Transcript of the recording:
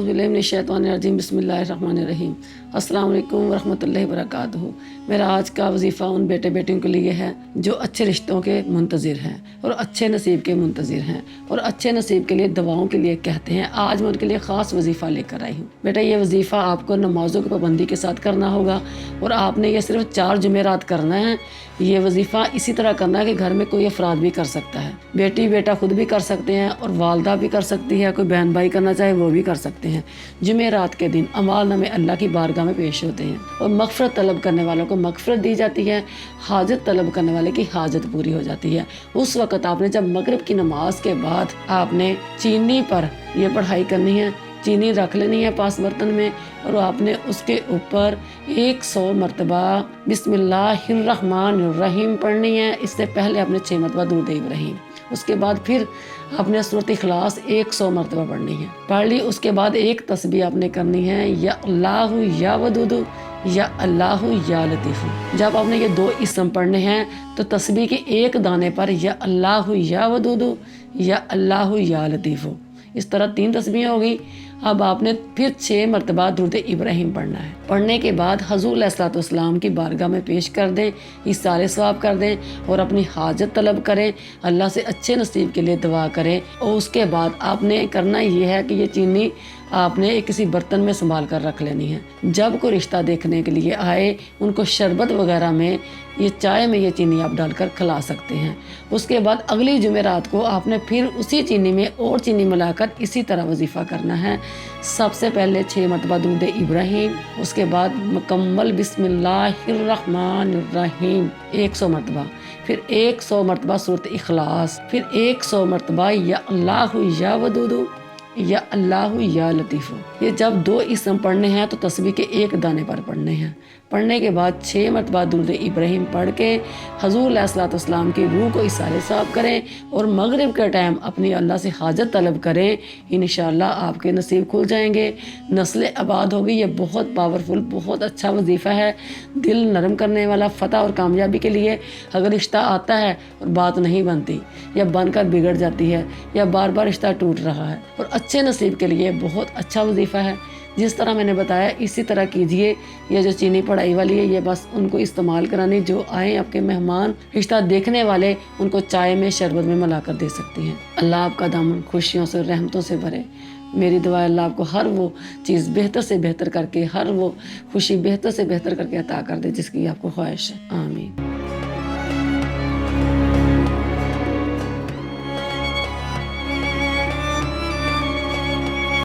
औज़ुबिल्लाहिमिनश्शैतानिर्रजीम बिस्मिल्लाहिर्रहमानिर्रहीम। अस्सलाम वालेकुम वरहमतुल्लाहि वबरकातुहू। मेरा आज का वजीफ़ा उन बेटे बेटियों के लिए है जो अच्छे रिश्तों के मुंतज़िर हैं और अच्छे नसीब के मुंतज़िर हैं और अच्छे नसीब के लिए दुआओं के लिए कहते हैं। आज मैं उनके लिए ख़ास वजीफ़ा लेकर आई हूँ। बेटा, ये वजीफ़ा आपको नमाज़ों की पाबंदी के साथ करना होगा और आपने ये सिर्फ 4 जुमेरात करना है। ये वजीफ़ा इसी तरह करना है कि घर में कोई अफराद भी कर सकता है, बेटी बेटा खुद भी कर सकते हैं और वालदा भी कर सकती है, कोई बहन भाई करना चाहे वो भी कर सकते हैं। जुमेरात के दिन अमाल नामे अल्लाह की बारगाह में पेश होते हैं और मग़फ़िरत तलब करने वालों को मग़फ़िरत दी जाती है, हाजत तलब करने वाले की हाजत पूरी हो जाती है। उस वक़्त आपने जब मगरिब की नमाज के बाद आपने चीनी पर यह पढ़ाई करनी है, चीनी रख लेनी है पास बर्तन में और आपने उसके ऊपर 100 मरतबा बिस्मिल्लाहिर्रहमानिर्रहीम पढ़नी है। इससे पहले आपने 6 मरतबा दुरूद इब्राहीम, उसके बाद फिर आपने सूरत इखलास 100 मरतबा पढ़नी है। पढ़ ली, उसके बाद एक तस्बीह आपने करनी है, या अल्लाहु या वदूदु या अल्लाहु या लतीफ़ु। जब आपने ये 2 इस्म पढ़ने हैं तो तस्बीह के एक दाने पर या अल्लाहु या वदूदु या अल्लाहु या लतीफ़ु, इस तरह 3 तस्बीहें होगी। अब आपने फिर 6 मरतबा दुरूद इब्राहीम पढ़ना है। पढ़ने के बाद हज़ूर अलैहिस्सलाम की बारगाह में पेश कर दें, इसारे सवाब कर दें और अपनी हाजत तलब करें, अल्लाह से अच्छे नसीब के लिए दुआ करें। और उसके बाद आपने करना ये है कि ये चीनी आपने एक किसी बर्तन में संभाल कर रख लेनी है। जब कोई रिश्ता देखने के लिए आए उनको शरबत वगैरह में, ये चाय में ये चीनी आप डालकर खिला सकते हैं। उसके बाद अगली जुमेरात को आपने फिर उसी चीनी में और चीनी मिलाकर इसी तरह वजीफ़ा करना है। सबसे पहले 6 मरतबा दुरूद इब्राहीम, उसके बाद मुकम्मल बिस्मिल्लाहिर्रहमानिर्रहीम 100 मरतबा, फिर 100 मरतबा सूरत इखलास, फिर 100 मरतबा या अल्लाहु या वदूदु या अल्लाहु या लतीफ़ु। ये जब 2 इस्म पढ़ने हैं तो तस्बीह के एक दाने पर पढ़ने हैं। पढ़ने के बाद 6 मरतबा दुरूद इब्राहीम पढ़ के हज़ूर अलैहिस्सलाम की रूह को इसारे साफ करें और मगरिब के टाइम अपनी अल्लाह से हाजत तलब करें। इंशाअल्लाह आपके नसीब खुल जाएंगे, नस्लें आबाद होगी। ये बहुत पावरफुल, बहुत अच्छा वजीफ़ा है, दिल नरम करने वाला, फ़तह और कामयाबी के लिए। अगर रिश्ता आता है और बात नहीं बनती या बनकर बिगड़ जाती है या बार बार रिश्ता टूट रहा है, और अच्छे नसीब के लिए बहुत अच्छा वजीफ़ा है। जिस तरह मैंने बताया इसी तरह कीजिए। ये जो चीनी पढ़ाई वाली है ये बस उनको इस्तेमाल करानी, जो आए आपके मेहमान, रिश्ता देखने वाले, उनको चाय में शरबत में मिलाकर दे सकती हैं। अल्लाह आपका दामन खुशियों से, रहमतों से भरे। मेरी दुआ अल्लाह आपको हर वो चीज़ बेहतर से बेहतर करके, हर वो खुशी बेहतर से बेहतर करके अता कर दे जिसकी आपको ख्वाहिश है। आमीन।